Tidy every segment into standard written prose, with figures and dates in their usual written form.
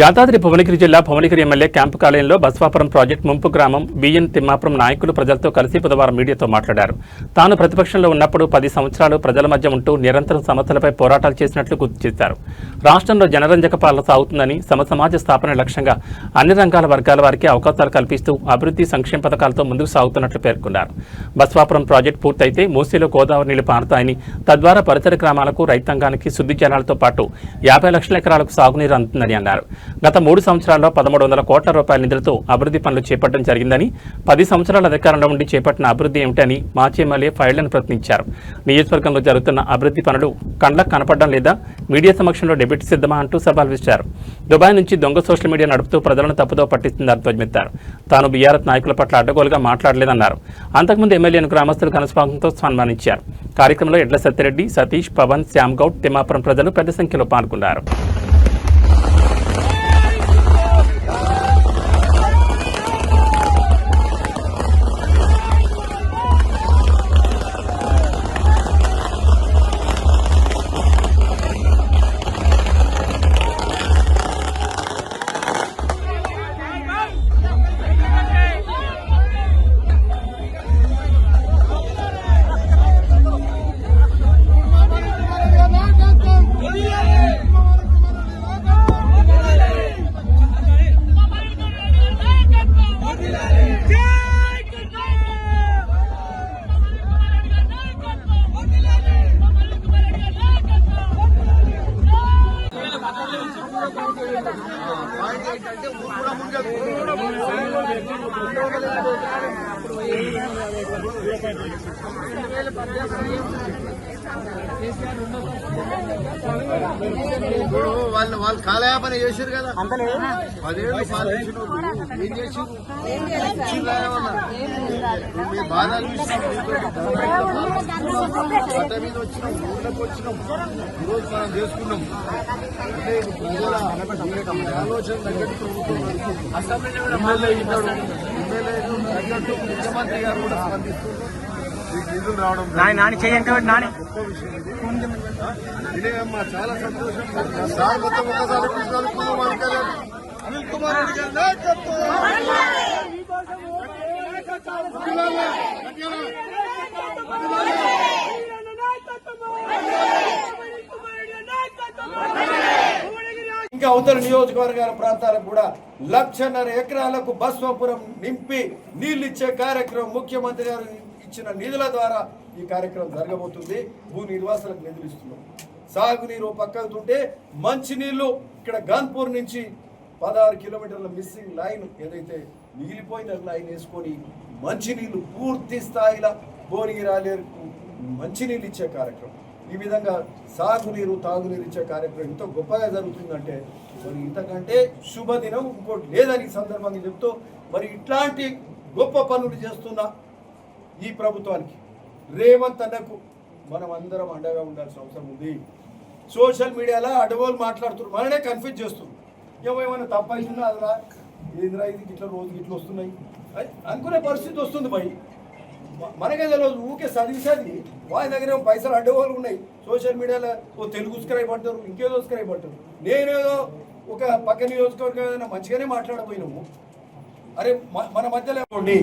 యాదాద్రి భువనగిరి జిల్లా Bhuvanagiri MLA camp కాలయంలో Baswapuram project ముంపు గ్రామం బిఎన్ తిమ్మాపురం నాయకులు ప్రజలతో కలిసి బుధవారం మీడియాతో మాట్లాడారు. తాను ప్రతిపక్షంలో ఉన్నప్పుడు 10 సంవత్సరాలు ప్రజల మధ్య ఉంటూ నిరంతరం సమస్యలపై పోరాటాలు చేసినట్లు గుర్తు చేశారు. రాష్ట్రంలో జనరంజక పాలన సాగుతుందని సమాజ స్థాపన లక్ష్యంగా అన్ని రంగాల వర్గాల వారికి అవకాశాలు కల్పిస్తూ అభివృద్ధి సంక్షేమ పథకాలతో ముందుకు సాగుతున్నట్లు పేర్కొన్నారు. బస్వాపురం ప్రాజెక్టు పూర్తయితే మూసీలో గోదావరి నీళ్లు పారుతాయని, తద్వారా పరిసర గ్రామాలకు రైతాంగానికి శుద్ధి జలాలతో పాటు 50 లక్షల ఎకరాలకు సాగునీరు అందుతుందని అన్నారు. గత 3 సంవత్సరాల్లో 1100 కోట్ల రూపాయల నిధులతో అభివృద్ధి పనులు చేపట్టడం జరిగిందని, 10 సంవత్సరాల అధికారంలో ఉండి చేపట్టిన అభివృద్ధి ఏమిటని మాజీ ఎమ్మెల్యే ఫైళ్లను ప్రశ్నించారు. నియోజకవర్గంలో జరుగుతున్న అభివృద్ధి పనులు కండ్లకు కనపడడం లేదా, మీడియా సమక్షంలో డెబ్యూటీ సిద్ధమా అంటూ సవాల్ విసిరారు. దుబాయ్ నుంచి దొంగ సోషల్ మీడియా నడుపుతూ ప్రజలను తప్పుదో పట్టిస్తుందని ధ్వజమెత్తారు. తాను బీఆర్ఎస్ నాయకుల పట్ల అడ్డగోలుగా మాట్లాడలేదన్నారు. అంతకుముందు ఎమ్మెల్యేను గ్రామస్తులు ఘనస్వాగతంతో సన్మానించారు. కార్యక్రమంలో ఎడ్ల సత్యరెడ్డి, సతీష్, పవన్, శ్యామ్ గౌడ్, తిమ్మాపురం ప్రజలు పెద్ద సంఖ్యలో పాల్గొన్నారు. వాళ్ళు కాలయాపన చేశారు కదా, 10 ఏళ్ళు పాలించిన ఏం చేసారు? మీ బాధ గత మీద వచ్చినాం, ఊళ్ళకి వచ్చినాం, ఈరోజు మనం చేసుకున్నాం. అంటే ప్రజల ఆలోచన తగ్గట్టు ప్రభుత్వం ఎమ్మెల్యే తగ్గట్టు ముఖ్యమంత్రి గారు కూడా స్పందిస్తున్నారు. నిధులు రావడం గొప్ప విషయం ఇదే అమ్మా, చాలా సంతోషం. సార్ మొత్తం ఒకసారి అనిల్ కుమార్ రెడ్డి గారి నాయకత్వం, ఇంకా ఉత్తర నియోజకవర్గాల ప్రాంతాలకు కూడా 1,50,000 ఎకరాలకు బస్వాపురం నింపి నీళ్లిచ్చే కార్యక్రమం ముఖ్యమంత్రి గారు ఇచ్చిన నిధుల ద్వారా ఈ కార్యక్రమం జరగబోతుంది. భూ నిర్వాసాలకు నిధులు ఇస్తున్నాం. సాగునీరు పక్కకుంటే మంచినీళ్లు ఇక్కడ గాన్పూర్ నుంచి 16 కిలోమీటర్ల మిస్సింగ్ లైన్ ఏదైతే మిగిలిపోయిన లైన్ వేసుకొని మంచినీళ్లు పూర్తి స్థాయిలో భువనగిరి మంచినీళ్ళు ఇచ్చే కార్యక్రమం. ఈ విధంగా సాగునీరు తాగునీరు ఇచ్చే కార్యక్రమం ఎంతో గొప్పగా జరుగుతుందంటే మరి ఇంతకంటే శుభదినం ఇంకోటి లేదని సందర్భంగా చెప్తూ, మరి ఇట్లాంటి గొప్ప పనులు చేస్తున్న ఈ ప్రభుత్వానికి, రేవంత్ అన్నకు మనం అందరం అండగా ఉండాల్సిన అవసరం ఉంది. సోషల్ మీడియాలో అడగోలు మాట్లాడుతున్నారు, మననే కన్ఫ్యూజ్ చేస్తున్నారు. ఏమైనా తప్పైతుందా, అదిరా ఏంద్రా ఇది ఇట్లా రోజుకి ఇట్లా వస్తున్నాయి అనుకునే పరిస్థితి వస్తుంది. భయ్ మనకే తెలియదు, ఊకే చదివి వాళ్ళ దగ్గర పైసలు అడ్డగోలు ఉన్నాయి. సోషల్ మీడియాలో ఓ తెలుగు స్క్రైబ్ అంటారు, ఇంకేదో స్క్రైబ్ అంటారు. నేనేదో ఒక పక్క నియోజకవర్గం ఏదైనా మంచిగానే మాట్లాడబోయినాము. అరే మన మధ్యలో ఉండి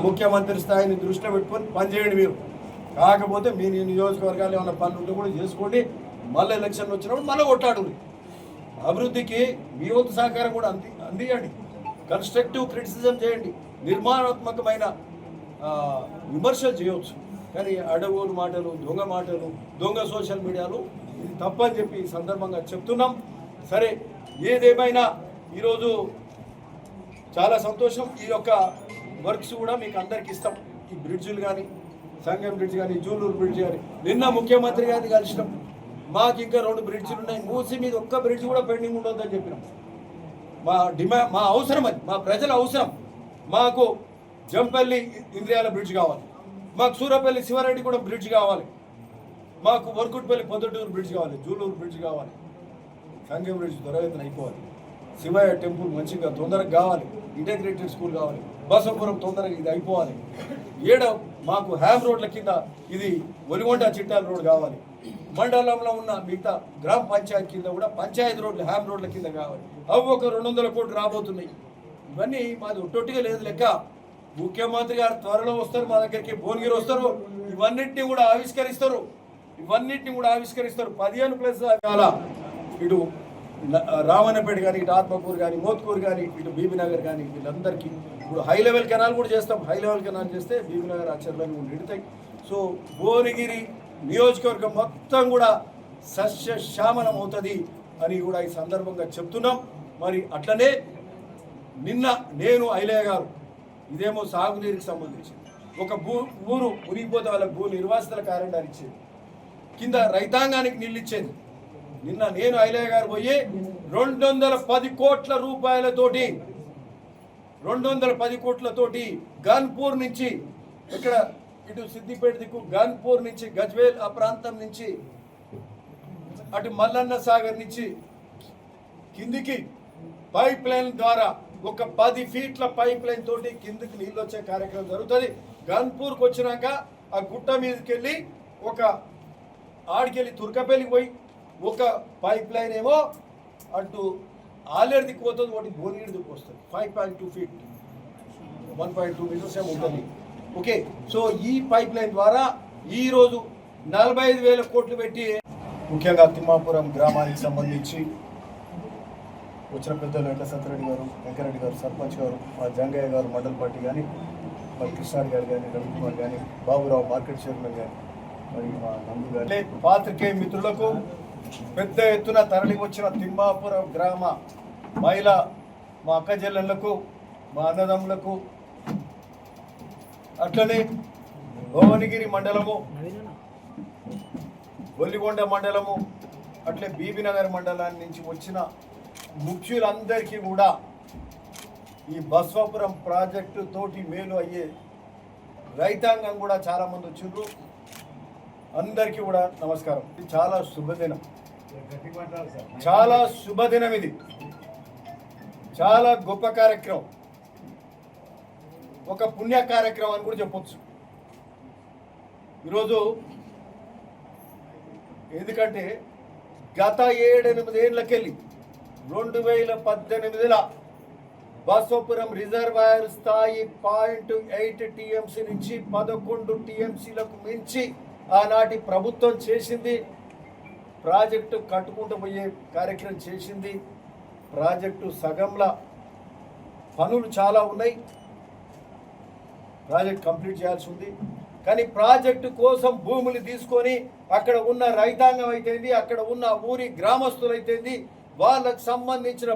ముఖ్యమంత్రి స్థాయిని దృష్టిలో పెట్టుకొని పనిచేయండి మీరు. కాకపోతే మీ నియోజకవర్గాలు ఏమైనా పనులు ఉంటే కూడా చేసుకోండి. మళ్ళీ ఎలక్షన్లు వచ్చినప్పుడు మళ్ళీ కొట్లాడు. అభివృద్ధికి మీ వంతు సహకారం కూడా అందియండి. కన్స్ట్రక్టివ్ క్రిటిసిజం చేయండి, నిర్మాణాత్మకమైన విమర్శలు చేయవచ్చు. కానీ అడగోలు మాటలు, దొంగ మాటలు, దొంగ సోషల్ మీడియాలు ఇది తప్పని చెప్పి ఈ సందర్భంగా చెప్తున్నాం. సరే, ఏదేమైనా ఈరోజు చాలా సంతోషం. ఈ యొక్క వర్క్స్ కూడా మీకు అందరికి ఇస్తాం. ఈ బ్రిడ్జులు కానీ, సంగం బ్రిడ్జ్ కానీ, జూలూరు బ్రిడ్జ్ కానీ, నిన్న ముఖ్యమంత్రి గారిని కలిసినాం. మాకు ఇంకా 2 బ్రిడ్జిలు ఉన్నాయి. మూసి మీద ఒక్క బ్రిడ్జ్ కూడా పెండింగ్ ఉండొద్దని చెప్పినాం. మా అవసరం అది, మా ప్రజల అవసరం. మాకు జంపల్లి ఇంద్రియాల బ్రిడ్జ్ కావాలి, మాకు సూరపల్లి శివారెడ్డి కూడా బ్రిడ్జ్ కావాలి, మాకు వరకుట్పల్లి పొద్దుటూరు బ్రిడ్జ్ కావాలి, జూలూరు బ్రిడ్జ్ కావాలి, సంగం బ్రిడ్జ్ త్వరగా అయిపోవాలి, శివయ్య టెంపుల్ మంచిగా తొందరగా కావాలి, ఇంటిగ్రేటెడ్ స్కూల్ కావాలి, బసవపురం తొందరగా ఇది అయిపోవాలి. మాకు హ్యామ్ రోడ్ల కింద ఇది ఒలిగొండ చిట్టాల రోడ్ కావాలి. మండలంలో ఉన్న మిగతా గ్రామ పంచాయతీ కింద కూడా పంచాయతీ రోడ్లు హ్యామ్ రోడ్ల కింద కావాలి. అవి ఒక 200 కోట్లు రాబోతున్నాయి. ఇవన్నీ మాది ఒట్టొట్టిగా లేదు లెక్క. ముఖ్యమంత్రి గారు త్వరలో వస్తారు, మా దగ్గరికి భువనగిరి వస్తారు, ఇవన్నిటిని కూడా ఆవిష్కరిస్తారు. 15+ చాలా ఇటు రామన్నపేట కానీ, ఇటు ఆత్మకూరు కానీ, మోత్కూరు కానీ, ఇటు బీబీనగర్ కానీ, వీళ్ళందరికీ ఇప్పుడు హై లెవెల్ కెనాల్ కూడా చేస్తాం. హై లెవెల్ కెనాల్ చేస్తే బీబీనగర్ అక్షరాలను కూడా నిడుతాయి. సో భువనగిరి నియోజకవర్గం మొత్తం కూడా సస్యశ్యామలం అవుతుంది అని కూడా ఈ సందర్భంగా చెప్తున్నాం. మరి అట్లనే నిన్న నేను ఐలయ్య గారు, ఇదేమో సాగునీరుకి సంబంధించి ఒక ఊరు మునిగిపోతే వాళ్ళ భూ నిర్వాసితుల కారిడార్ ఇచ్చేది, కింద రైతాంగానికి నీళ్ళు ఇచ్చేది. నిన్న నేను ఐలయ్య గారు పోయి 210 కోట్ల రూపాయలతోటి 210 కోట్లతోటి గన్పూర్ నుంచి ఇక్కడ ఇటు సిద్దిపేట దిక్కు గన్పూర్ నుంచి గజ్వేల్ ఆ ప్రాంతం నుంచి అటు మల్లన్న సాగర్ నుంచి కిందికి పైప్ లైన్ ద్వారా ఒక 10 ఫీట్ల పైప్ లైన్ తోటి కిందికి నీళ్ళు వచ్చే కార్యక్రమం జరుగుతుంది. గన్పూర్కి వచ్చినాక ఆ గుట్ట మీదకి వెళ్ళి ఒక ఆడికెళ్ళి తుర్కపల్లికి పోయి ఒక పైప్ లైన్ ఏమో అటు ఆలేరు దిక్కు పోతుంది, ఒకటి భువనగిరి దిక్కు వస్తుంది. 5.2 ఫీట్ 1.2 మీటర్స్ ఏమో ఉంటుంది. ఓకే, సో ఈ పైప్ లైన్ ద్వారా ఈరోజు 45,000 కోట్లు పెట్టి ముఖ్యంగా తిమ్మాపురం గ్రామానికి సంబంధించి వచ్చిన పెద్దలు వెంకటసత్యరెడ్డి గారు, వెంకరెడ్డి గారు, సర్పంచ్ గారు, మా జంగయ్య గారు మండల పార్టీ కానీ, మరి కృష్ణారెడ్డి గారు కానీ, రవికుమార్ కానీ, బాబురావు మార్కెట్ చైర్మన్ కానీ, మరి మా నందు గారి పాత్రికేయ మిత్రులకు, పెద్ద ఎత్తున తరలి వచ్చిన తిమ్మాపురం గ్రామ మహిళ మా అక్క చెల్లెళ్లకు, మా అన్నదమ్ములకు, అట్లనే భువనగిరి మండలము, ఒల్లిగొండ మండలము, అట్లే బీబీనగర్ మండలాన్ని నుంచి వచ్చిన ముఖ్యులందరికీ కూడా ఈ బస్వాపురం ప్రాజెక్టు తోటి మేలు అయ్యే రైతాంగం కూడా చాలామంది వచ్చిండ్రు. అందరికీ కూడా నమస్కారం. ఇది చాలా శుభదినం, చాలా శుభదినం. ఇది చాలా గొప్ప కార్యక్రమం, ఒక పుణ్య కార్యక్రమం అని కూడా చెప్పొచ్చు ఈరోజు. ఎందుకంటే గత 7-8 ఏళ్ళకెళ్ళి 2018లో బస్వాపురం రిజర్వాయర్ స్థాయి 0.8 టీఎంసీ నుంచి 11 టీఎంసీలకు మించి ఆనాటి ప్రభుత్వం చేసింది. ప్రాజెక్టు కట్టుకుంటూ పోయే కార్యక్రమం చేసింది. ప్రాజెక్టు సగంలా పనులు చాలా ఉన్నాయి, ప్రాజెక్ట్ కంప్లీట్ చేయాల్సి ఉంది. కానీ ప్రాజెక్టు కోసం భూములు తీసుకొని అక్కడ ఉన్న రైతాంగం అయితేంది, అక్కడ ఉన్న ఊరి గ్రామస్తులు అయితేంది, వాళ్ళకు సంబంధించిన